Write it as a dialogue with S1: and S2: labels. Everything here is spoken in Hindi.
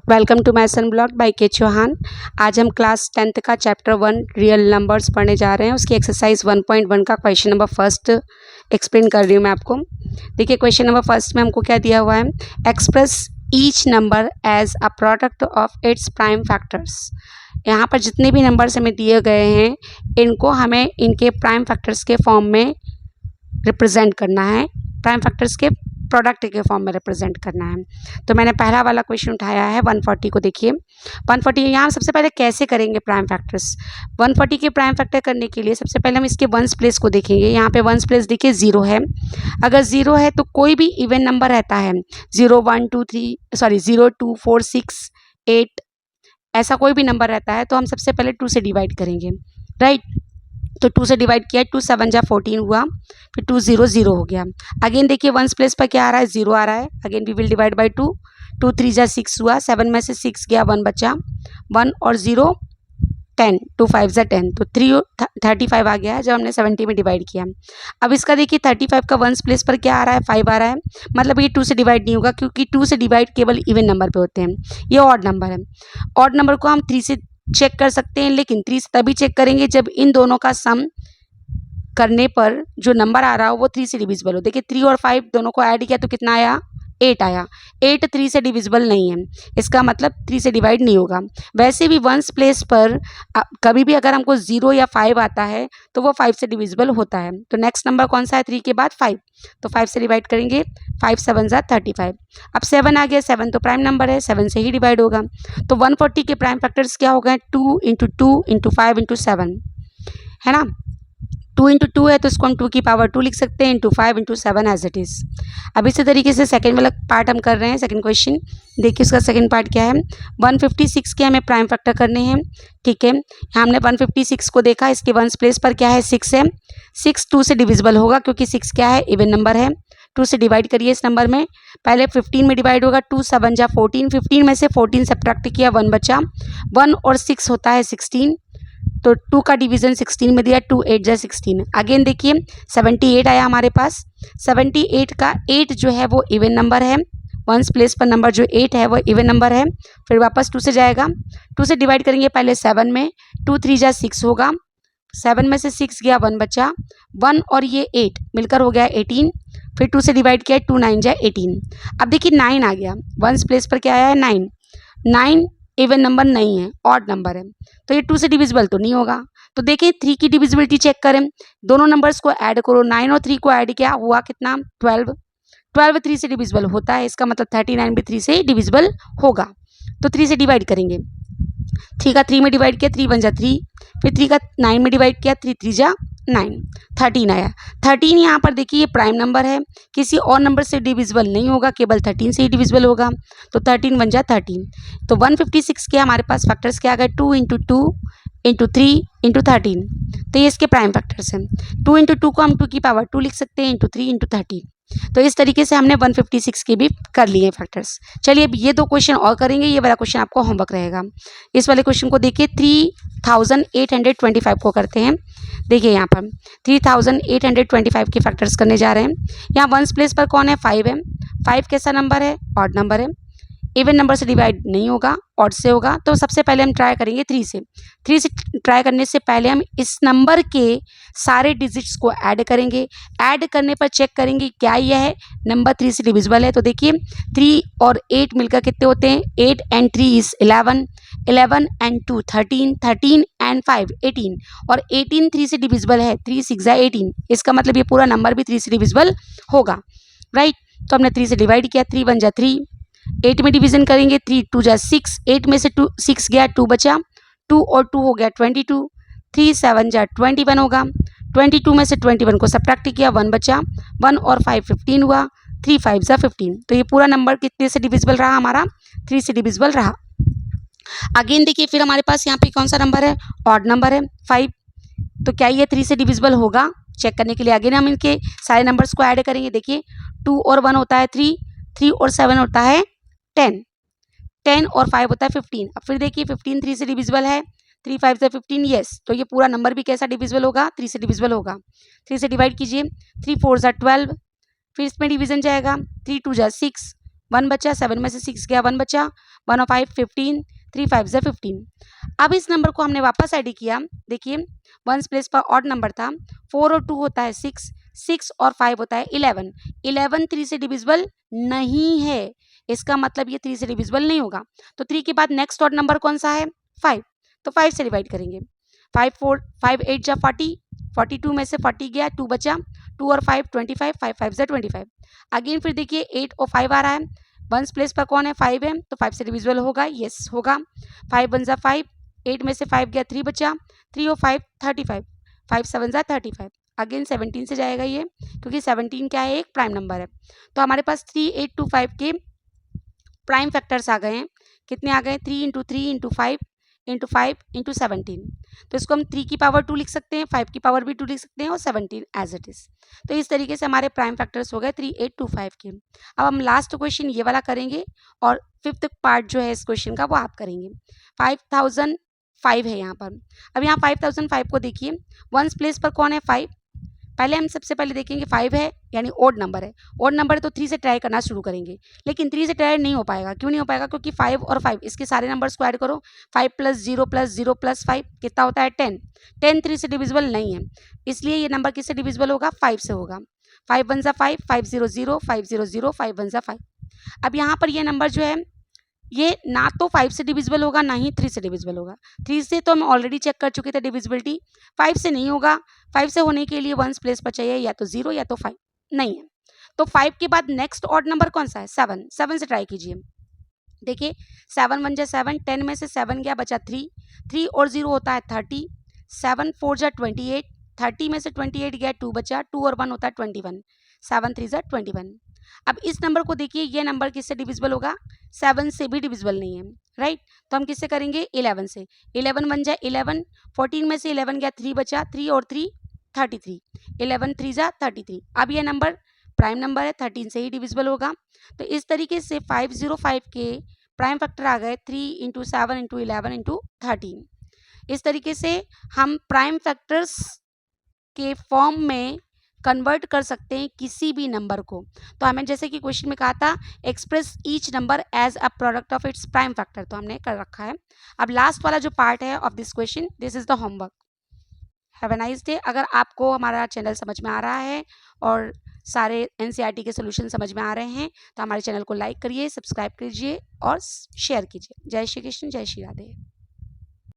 S1: Welcome to Mason blog by k Chauhan. आज हम क्लास 10th का चैप्टर 1 रियल नंबर्स पढ़ने जा रहे हैं। उसकी एक्सरसाइज 1.1 का क्वेश्चन नंबर फर्स्ट एक्सप्लेन कर रही हूँ मैं आपको। देखिए क्वेश्चन नंबर फर्स्ट में हमको क्या दिया हुआ है, express each number as a product of its prime factors. यहाँ पर जितने भी नंबर्स हमें दिए गए हैं इनको हमें इनके प्राइम फैक्टर्स के फॉर्म में रिप्रेजेंट करना है, प्राइम फैक्टर्स के प्रोडक्ट के फॉर्म में रिप्रेजेंट करना है। तो मैंने पहला वाला क्वेश्चन उठाया है 140 को। देखिए 140 यहाँ सबसे पहले कैसे करेंगे प्राइम फैक्टर्स। 140 के प्राइम फैक्टर करने के लिए सबसे पहले हम इसके वंस प्लेस को देखेंगे। यहाँ पे वंस प्लेस देखिए 0 है। अगर 0 है तो कोई भी इवन नंबर रहता है 0 1 2 3 सॉरी 0 2 4 6 8 ऐसा कोई भी नंबर रहता है तो हम सबसे पहले 2 से डिवाइड करेंगे, राइट। तो 2 से डिवाइड किया, 2 7 जा 14 हुआ, फिर 2 0 0 हो गया। अगेन देखिए वंस प्लेस पर क्या आ रहा है, 0 आ रहा है। Again we will divide by 2, 2 3 जा 6 हुआ, 7 में से 6 गया, 1 बचा, 1 और 0 10, 2 5 जा 10, तो 3 35 आ गया है जब हमने 70 में डिवाइड किया। अब इसका देखिए 35 का वंस प्लेस पर क्या आ रहा है, 5 आ रहा है। मतलब ये 2 से डिवाइड नहीं होगा क्योंकि 2 से डिवाइड केवल इवन नंबर पे होते हैं, ये ऑड नंबर है। ऑड नंबर को हम 3 से चेक कर सकते हैं, लेकिन 3 से तभी चेक करेंगे जब इन दोनों का सम करने पर जो नंबर आ रहा हो वो 3 से डिविजिबल हो। देखिए 3 और 5 दोनों को ऐड किया तो कितना आया, 8 आया। 8 3 से डिविजिबल नहीं है, इसका मतलब 3 से डिवाइड नहीं होगा। वैसे भी वंस प्लेस पर कभी भी अगर हमको 0 या 5 आता है तो वो 5 से डिविजिबल होता है। तो नेक्स्ट नंबर कौन सा है 3 के बाद 5, तो 5 से डिवाइड करेंगे, 5 7 जा 35। अब 7 आ गया, 7 तो प्राइम नंबर है, 7 से ही डिवाइड होगा। तो 140 के प्राइम फैक्टर्स क्या हो गए, 2 इंटू 2 इंटू 5 इंटू 7 है ना। 2 इंटू 2 है तो इसको हम 2 की पावर 2 लिख सकते हैं, into 5 into 7 as it is. अब इसी तरीके से सेकंड वाला पार्ट हम कर रहे हैं, सेकंड क्वेश्चन। देखिए उसका सेकंड पार्ट क्या है, 156 के हमें प्राइम फैक्टर करने हैं, ठीक है। यहाँ हमने 156 को देखा, इसके वंस प्लेस पर क्या है, 6 है। 6 2 से डिविजिबल होगा क्योंकि 6 क्या है, इवन नंबर है। 2 से डिवाइड करिए इस नंबर में, पहले 15 में डिवाइड होगा, 2 7 जा 14, 15 में से 14 सब्ट्रैक्ट किया, 1 बचा, 1 और 6 होता है 16, तो 2 का डिवीजन 16 में दिया, 2 8 जा 16। अगेन देखिए 78 आया हमारे पास, 78 का 8 जो है वो इवन नंबर है, वंस प्लेस पर नंबर जो 8 है वो इवन नंबर है। फिर वापस 2 से जाएगा, 2 से डिवाइड करेंगे पहले 7 में, 2 3 जा 6 होगा, 7 में से 6 गया, 1 बचा, 1 और ये 8 मिलकर हो गया 18। फिर 2 से डिवाइड किया, 2 9 जा 18। अब देखिए 9 आ गया, वंस प्लेस पर क्या आया है 9, 9 इवन नंबर नहीं है, ऑड नंबर है, तो ये 2 से डिविजिबल तो नहीं होगा। तो देखिए 3 की डिविजिबिलिटी चेक करें, दोनों नंबर्स को ऐड करो, 9 और 3 को ऐड किया हुआ कितना 12, 12 3 से डिविजिबल होता है, इसका मतलब 39 भी 3 से डिविजिबल होगा। तो 3 से डिवाइड करेंगे, 3 का 3 में डिवाइड किया, 3 बन जा 3, फिर 3 का 9 में डिवाइड किया, 3 3 जा 9, 13 आया। 13 यहाँ पर देखिए ये प्राइम नंबर है, किसी और नंबर से डिविजिबल नहीं होगा, केवल 13 से ही डिविजिबल होगा, तो 13 बन जा 13। तो 156 के हमारे पास फैक्टर्स क्या आ गए, 2 इंटू 2 इंटू 3 इंटू 13, तो ये इसके प्राइम फैक्टर्स हैं। 2 इंटू 2 को हम 2 की पावर 2 लिख सकते हैं, इंटू 3 इंटू 13। तो इस तरीके से हमने 156 के भी कर लिए फैक्टर्स। चलिए अब ये 2 क्वेश्चन और करेंगे, ये वाला क्वेश्चन आपको होमवर्क रहेगा। इस वाले क्वेश्चन को देखिए 3825 को करते हैं। देखिए यहाँ पर 3825 के फैक्टर्स करने जा रहे हैं। यहाँ वंस प्लेस पर कौन है, 5 है। 5 कैसा नंबर है, ऑड नंबर है, इवन नंबर से डिवाइड नहीं होगा, ऑड से होगा। तो सबसे पहले हम ट्राई करेंगे 3 से। 3 से ट्राई करने से पहले हम इस नंबर के सारे डिजिट्स को ऐड करेंगे। ऐड करने पर चेक करेंगे क्या यह नंबर 3 से डिविजिबल है। तो देखिए 3 और 8 मिलकर कितने होते हैं, 8 एंड 3 इज 11, 11 एंड 2 13, 13 एंड 5 18, और 18 3 से डिविजिबल है, 3 6 जा 18, इसका मतलब ये पूरा नंबर भी 3 से डिविजिबल होगा, राइट। तो हमने 3 से डिवाइड किया, 3 1 जा 3, 8 में डिवीजन करेंगे, 3 2 जा 6, 8 में से 2 6 गया, 2 बचा, 2 और 2 हो गया 22, 3 7 जा 21 होगा, 22 में से 21 को सब्ट्रैक्ट किया, 1 बचा, 1 और 5 15 हुआ, 3 5 जा 15। तो ये पूरा नंबर कितने से डिविजिबल रहा हमारा, 3 से डिविजिबल रहा। अगेन देखिए फिर हमारे पास यहाँ पे कौन सा नंबर है, ऑड नंबर है 5, तो क्या ये 3 से डिविजिबल होगा, चेक करने के लिए अगेन हम इनके सारे नंबर्स को ऐड करेंगे। देखिए 2 और 1 होता है 3, 3 और 7 होता है 10, 10 और 5 होता है 15। अब फिर देखिए 15 3 से डिविजिबल है, 3 5 से 15, यस, तो ये पूरा नंबर भी कैसा डिविजिबल होगा, 3 से डिविजिबल होगा। 3 से डिवाइड कीजिए, 3 4 जा 12, फिर इसमें डिवीजन जाएगा, 3 2 जा 6, 1 बचा, 7 में से 6 गया, 1 बचा, 1 और 5 15, 3 5 ज़ा 15। अब इस नंबर को हमने वापस ऐड किया। देखिए 1 प्लेस पर ऑड नंबर था, 4 और 2 होता है 6, 6 और 5 होता है 11, 11 3 से डिविजिबल नहीं है, इसका मतलब ये 3 से डिविजिबल नहीं होगा। तो 3 के बाद नेक्स्ट ऑड नंबर कौन सा है? 5, तो 5 से डिवाइड करेंगे। 5 8 जा 40, 42 में से 40 गया, 2 बचा, 2 और 5 25, 5 5 ज़ा 25। अगेन फिर देखिए 8 और 5 आ रहा है, 1 प्लेस पर कौन है? 5 है, तो 5 से डिविजिबल होगा, यस होगा। 5 1 ज़ा 5, 8 में से 5 गया, 3 बचा, 3 और 5 35, 5 7 ज़ा 35। अगेन 17 से जाएगा ये, क्योंकि 17 क्या है? एक प्राइम नंबर है। तो हमारे पास 3 8 2 5 के प्राइम फैक्टर्स आ गए हैं। कितने आ गए? 3 इंटू 3 इंटू 5 इंटू 5 इंटू 17। तो इसको हम 3 की पावर 2 लिख सकते हैं, 5 की पावर भी 2 लिख सकते हैं और 17 एज इट इज़। तो इस तरीके से हमारे प्राइम फैक्टर्स हो गए 3 8 2 5 के। अब हम लास्ट क्वेश्चन ये वाला करेंगे और 5th पार्ट जो है इस क्वेश्चन का वो आप करेंगे। 5005 है यहाँ पर। अब यहाँ 5005 को देखिए, 1 प्लेस पर कौन है? 5। पहले हम सबसे पहले देखेंगे 5 है यानी ओड नंबर है। ओड नंबर है तो 3 से ट्राई करना शुरू करेंगे, लेकिन 3 से ट्राई नहीं हो पाएगा। क्यों नहीं हो पाएगा? क्योंकि 5 और 5 इसके सारे नंबर्स को ऐड करो, 5 + 0 + 0 + 5 कितना होता है? 10। 10 3 से डिविजिबल नहीं है, इसलिए ये नंबर किससे डिविजिबल होगा? 5 से होगा। 5 1 ज़ा 5, 5 0 0, 5 0 0, 5 1 ज़ा 5। अब यहाँ पर ये नंबर जो है ये ना तो 5 से डिविजिबल होगा ना ही 3 से डिविजिबल होगा। 3 से तो हम ऑलरेडी चेक कर चुके थे डिविजिबिलिटी, 5 से नहीं होगा। 5 से होने के लिए 1 प्लेस पर चाहिए या तो 0 या तो 5, नहीं है। तो 5 के बाद नेक्स्ट ऑड नंबर कौन सा है? 7। 7 से ट्राई कीजिए। देखिए 7 1 जा 7, 10 में से 7 गया, बचा 3, 3 और 0 होता है 30, 7 4 जा 28, 30 में से 28 गया, 2 बचा, 2 और 1 होता है 21, 7 3 जा 21। अब इस नंबर को देखिए, ये नंबर किससे डिविजिबल होगा? 7 से भी डिविजिबल नहीं है, राइट। तो हम किससे करेंगे? 11 से। 11 1 जा 11, 14 में से 11 गया, 3 बचा, 3 और 3 33, 11 3 जा 33। अब ये नंबर प्राइम नंबर है, 13 से ही डिविजिबल होगा। तो इस तरीके से 505 के प्राइम फैक्टर आ गए 3 इंटू 7 इंटू 11 इंटू 13। इस तरीके से हम प्राइम फैक्टर्स के फॉर्म में कन्वर्ट कर सकते हैं किसी भी नंबर को। तो हमें जैसे कि क्वेश्चन में कहा था, express each number as a product of its prime factor, तो हमने कर रखा है। अब लास्ट वाला जो पार्ट है of this question, this is the homework. Have a nice day. अगर आपको हमारा चैनल समझ में आ रहा है और सारे एनसीईआरटी के सोल्यूशन समझ में आ रहे हैं तो हमारे चैनल को लाइक करिए, सब्सक्राइब कीजिए और शेयर कीजिए। जय श्री कृष्ण, जय श्री राधे।